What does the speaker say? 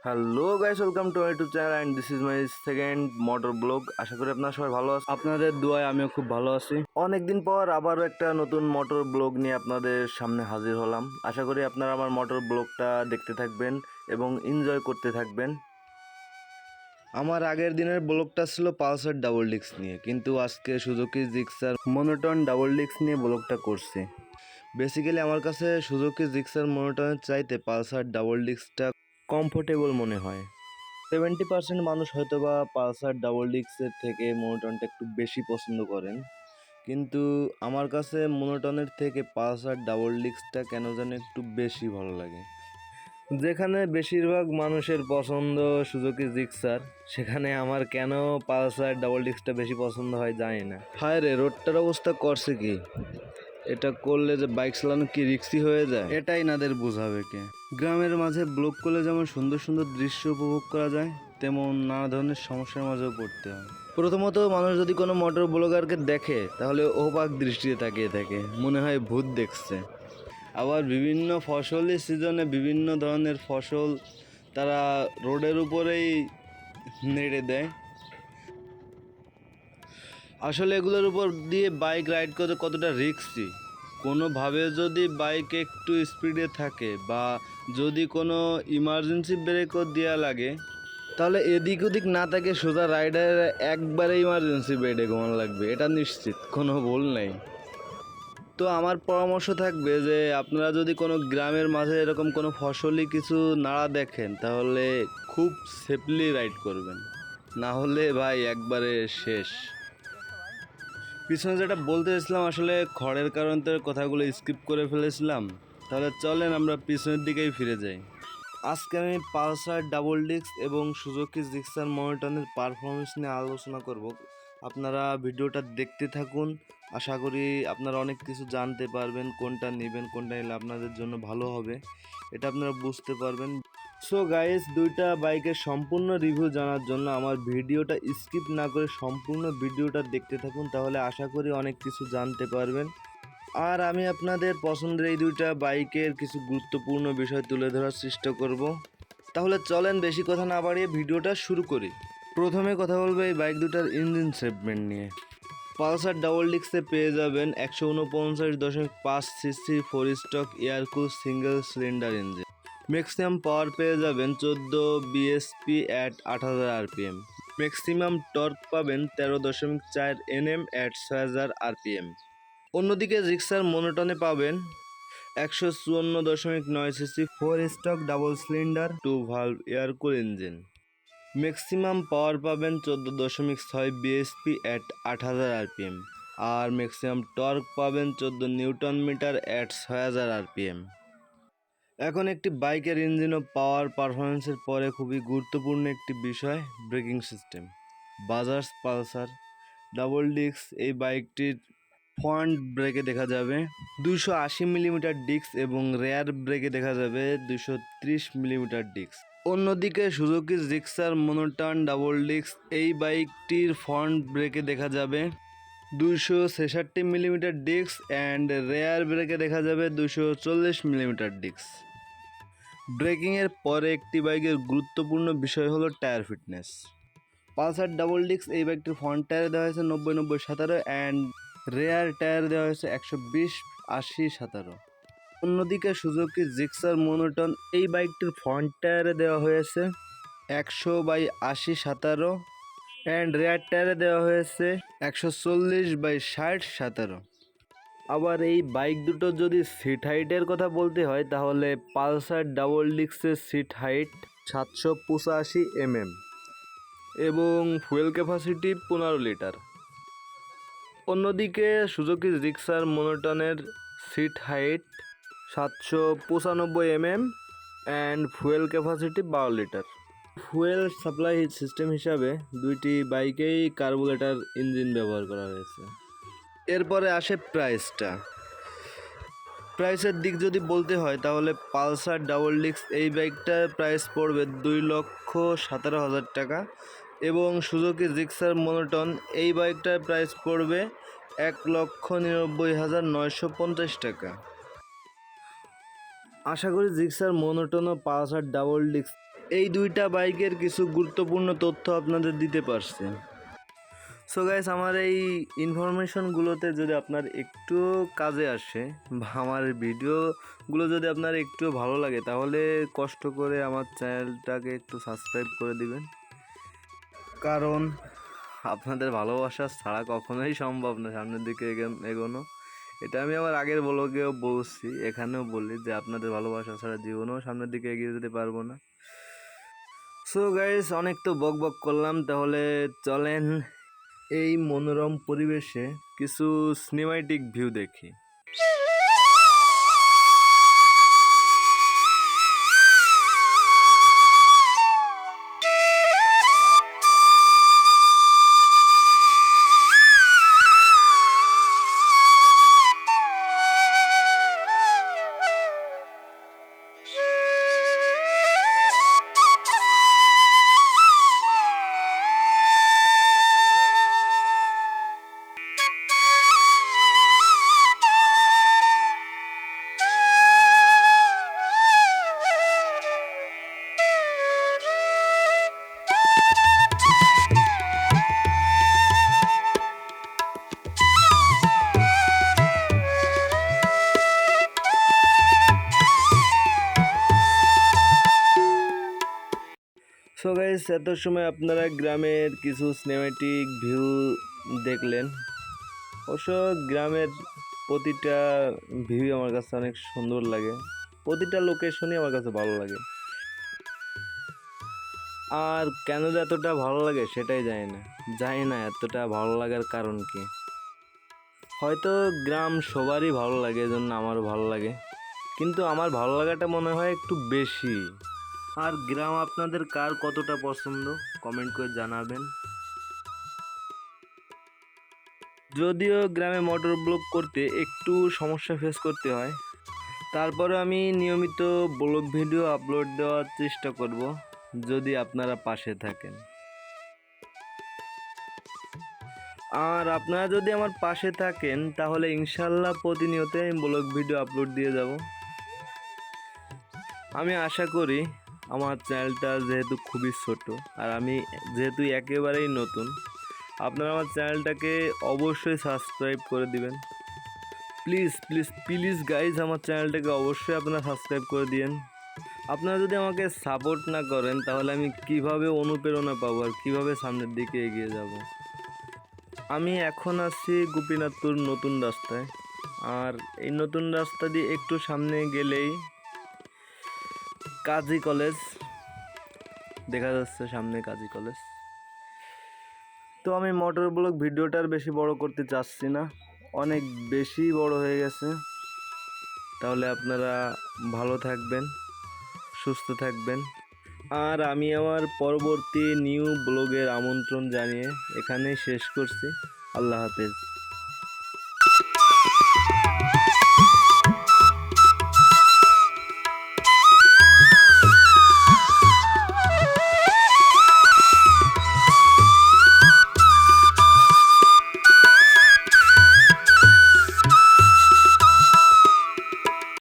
Hello guys, welcome to my YouTube channel and this is my second motor blog. আশা করি আপনারা সবাই ভালো আছেন। আপনাদের দোয়ায় আমিও খুব ভালো আছি। অনেকদিন পর আবারও একটা নতুন মোটর ব্লগ নিয়ে আপনাদের সামনে হাজির হলাম। আশা করি আপনারা আমার মোটর ব্লগটা দেখতে থাকবেন এবং এনজয় করতে থাকবেন। আমার আগের দিনের ব্লগটা ছিল পালসার ডাবল ডিস্ক নিয়ে, কিন্তু আজকে Suzuki Gixxer monotone double disc নিয়ে ব্লগটা করছি। বেসিক্যালি আমার কাছে সুজুকি জিক্সার মনোটনের চাইতে পালসার ডাবল ডিস্কটা কমফোর্টেবল মনে হয়। 70% মানুষ হয়তো বা পালসার ডাবল ডিস্কের থেকে মনোটনটা একটু বেশি পছন্দ করেন, কিন্তু আমার কাছে মনোটনের থেকে পালসার ডাবল ডিস্কটা কেন যেন একটু বেশি ভালো লাগে। যেখানে বেশিরভাগ মানুষের পছন্দ সুজুকি জিক্সার, সেখানে আমার কেন পালসার ডাবল ডিস্কটা বেশি পছন্দ হয় জানি না। হায় রে, রোডটার অবস্থা করছে কি! এটা করলে যে বাইক চালানো কি রিক্সি হয়ে যায়, এটাই নাদের বোঝাবে কে। গ্রামের মাঝে ব্লগ করলে যেমন সুন্দর সুন্দর দৃশ্য উপভোগ করা যায়, তেমন নানা ধরনের সমস্যার মাঝেও পড়তে হয়। প্রথমত, মানুষ যদি কোনো মোটর ব্লগারকে দেখে তাহলে অবাক দৃষ্টিতে তাকিয়ে থাকে, মনে হয় ভূত দেখছে। আবার বিভিন্ন ফসলি সিজনে বিভিন্ন ধরনের ফসল তারা রোডের উপরেই নেড়ে দেয়। আসলে এগুলোর উপর দিয়ে বাইক রাইড করতে কতটা রিস্কি। কোনোভাবে যদি বাইক একটু স্পিডে থাকে বা যদি কোনো ইমার্জেন্সি ব্রেকও দেওয়া লাগে, তাহলে এদিক ওদিক না থাকে সোজা রাইডার একবারে ইমার্জেন্সি বেডে ঘুমানো লাগবে, এটা নিশ্চিত, কোনো ভুল নেই। তো আমার পরামর্শ থাকবে যে আপনারা যদি কোনো গ্রামের মাঝে এরকম কোনো ফসলি কিছু নাড়া দেখেন, তাহলে খুব সেফলি রাইড করবেন, না হলে ভাই একবারে শেষ। পিছনে যেটা বলতে চাইছিলাম, আসলে খড়ের কারণে তো কথাগুলো স্কিপ করে ফেলেছিলাম। তাহলে চলেন আমরা পিছনের দিকেই ফিরে যাই। আজকে আমি পালসার ডাবল ডিস্ক এবং সুজুকি জিক্সার মনোটনের পারফরমেন্স নিয়ে আলোচনা করব। আপনারা ভিডিওটা দেখতে থাকুন। আশা করি আপনারা অনেক কিছু জানতে পারবেন, কোনটা নেবেন, কোনটা নিলে আপনাদের জন্য ভালো হবে, এটা আপনারা বুঝতে পারবেন। সো গাইস, দুইটা বাইকের সম্পূর্ণ রিভিউ জানার জন্য আমার ভিডিওটা স্কিপ না করে সম্পূর্ণ ভিডিওটা দেখতে থাকুন, তাহলে আশা করি অনেক কিছু জানতে পারবেন। আর আমি আপনাদের পছন্দের এই দুইটা বাইকের কিছু গুরুত্বপূর্ণ বিষয় তুলে ধরার চেষ্টা করব। তাহলে চলেন বেশি কথা না বাড়িয়ে ভিডিওটা শুরু করি। প্রথমে কথা বলবো এই বাইক দুটার ইঞ্জিন সেগমেন্ট নিয়ে। পালসার ডাবল ডিস্কে পেয়ে যাবেন 149.5 CC 4 stroke air cool single cylinder engine. Maximum power পেয়ে যাবেন 14 BHP at 8000 RPM. Maximum torque পাবেন 13.4 এনএম অ্যাট 6000 আরপিএম। অন্যদিকে জিক্সার মনোটনে পাবেন 154.9 CC 4 stroke double cylinder 2 valve air cool engine. Maximum power পাবেন 14.6 বিএসপি অ্যাট 8000 আরপিএম। আর ম্যাক্সিমাম টর্ক পাবেন 14 Newton metre at 6000 RPM. এখন একটি বাইকের ইঞ্জিন ও পাওয়ার পারফরমেন্সের পরে খুবই গুরুত্বপূর্ণ একটি বিষয়, braking system. Bajaj Pulsar double disc এই বাইকটির ফ্রন্ট ব্রেকে দেখা যাবে 280 মিলিমিটার ডিস্ক এবং রেয়ার ব্রেকে দেখা যাবে 230 মিলিমিটার ডিস্ক। অন্যদিকে Suzuki Gixxer monotone double disc এই বাইকটির ফ্রন্ট ব্রেকে দেখা যাবে 266 মিলিমিটার ডিস্ক অ্যান্ড রেয়ার ব্রেকে দেখা যাবে 240 মিলিমিটার ডিস্ক। ব্রেকিংয়ের পরে একটি বাইকের গুরুত্বপূর্ণ বিষয় হলো tyre fitness. Pulsar double disc এই বাইকটির ফ্রন্ট টায়ারে দেওয়া হয়েছে 90-90-17 অ্যান্ড রেয়ার টায়ার দেওয়া হয়েছে 120-80-17। অন্যদিকে সুজুকি জিক্সার মনোটন এই বাইকটির ফ্রন্ট টায়ারে দেওয়া হয়েছে 100/80-17 অ্যান্ড রেয়ার টায়ারে দেওয়া হয়েছে 140/60-17। আবার এই বাইক দুটো যদি সিট হাইটের কথা বলতে হয়, তাহলে পালসার ডাবল ডিস্কের সিট হাইট 785 এবং ফুয়েল ক্যাপাসিটি 15 লিটার। অন্যদিকে সুজুকি জিক্সার মনোটনের seat height 795 and fuel capacity 12 litre. Fuel supply system হিসাবে দুইটি বাইকেই কার্বোরেটর ইঞ্জিন ব্যবহার করা হয়েছে। এরপরে আসে প্রাইসের দিক যদি বলতে হয়, তাহলে পালসার ডাবল ডিস্ক এই বাইকটার প্রাইস পড়বে 2,17,000 টাকা এবং সুজুকি জিক্সার মনোটন এই বাইকটার প্রাইস পড়বে 1,99,950 টাকা। আশা করি জিক্সার মনোটন ও পালসার ডাবল ডিস্ক এই দুইটা বাইকের কিছু গুরুত্বপূর্ণ তথ্য আপনাদের দিতে পারছে। সো গাইস, আমার এই ইনফরমেশনগুলোতে যদি আপনার একটু কাজে আসে বা আমার ভিডিওগুলো যদি আপনার একটু ভালো লাগে, তাহলে কষ্ট করে আমার চ্যানেলটাকে একটু সাবস্ক্রাইব করে দিবেন, কারণ আপনাদের ভালোবাসা ছাড়া কখনোই সম্ভব না সামনের দিকে এগোনো। এটা আমি আমার আগের ব্লগেও বলছি, এখানেও বলি যে আপনাদের ভালোবাসা ছাড়া জীবনেও সামনের দিকে এগিয়ে যেতে পারবো না। সো গাইস, অনেক তো বক বক করলাম, তাহলে চলেন এই মনোরম পরিবেশে কিছু সিনেমাটিক ভিউ দেখি। সো গাইস, এত সময় আপনারা গ্রামের কিছু সিনেম্যাটিক ভিউ দেখলেন। অবশ্য গ্রামের প্রতিটা ভিউ আমার কাছে অনেক সুন্দর লাগে, প্রতিটা লোকেশনই আমার কাছে ভালো লাগে। আর কেন যে এতটা ভালো লাগে সেটাই জানি না এতটা ভালো লাগার কারণ কি। হয়তো গ্রাম সবারই ভালো লাগে, এজন্য আমারও ভালো লাগে, কিন্তু আমার ভালো লাগাটা মনে হয় একটু বেশি। আর গ্রাম আপনাদের কার কতটা পছন্দ কমেন্ট করে জানাবেন। যদিও গ্রামে মোটর ব্লগ করতে একটু সমস্যা ফেস করতে হয়, তারপরে আমি নিয়মিত ব্লগ ভিডিও আপলোড দেওয়ার চেষ্টা করব যদি আপনারা পাশে থাকেন। আর আপনারা যদি আমার পাশে থাকেন তাহলে ইনশাল্লাহ প্রতিনিয়ত আমি ব্লগ ভিডিও আপলোড দিয়ে যাব। আমি আশা করি আমার চ্যানেলটা যেহেতু খুবই ছোট আর আমি যেহেতু একেবারেই নতুন, আপনারা আমার চ্যানেলটাকে অবশ্যই সাবস্ক্রাইব করে দিবেন। প্লিজ প্লিজ প্লিজ গাইজ, আমার চ্যানেলটাকে অবশ্যই আপনারা সাবস্ক্রাইব করে দিন। আপনারা যদি আমাকে সাপোর্ট না করেন তাহলে আমি কিভাবে অনুপ্রেরণা পাবো আর কীভাবে সামনের দিকে এগিয়ে যাব। আমি এখন আছি গোপীনাথপুর নতুন রাস্তায়, আর এই নতুন রাস্তা দিয়ে একটু সামনে গেলেই কাজী কলেজ দেখা যাচ্ছে, সামনে কাজী কলেজ। তো আমি মোটর ব্লগ ভিডিওটার বেশি বড় করতে চাচ্ছি না, অনেক বেশি বড় হয়ে গেছে। তাহলে আপনারা ভালো থাকবেন, সুস্থ থাকবেন। আর আমি আমার পরবর্তী নিউ ব্লগের আমন্ত্রণ জানিয়ে এখানেই শেষ করছি। আল্লাহ হাফেজ।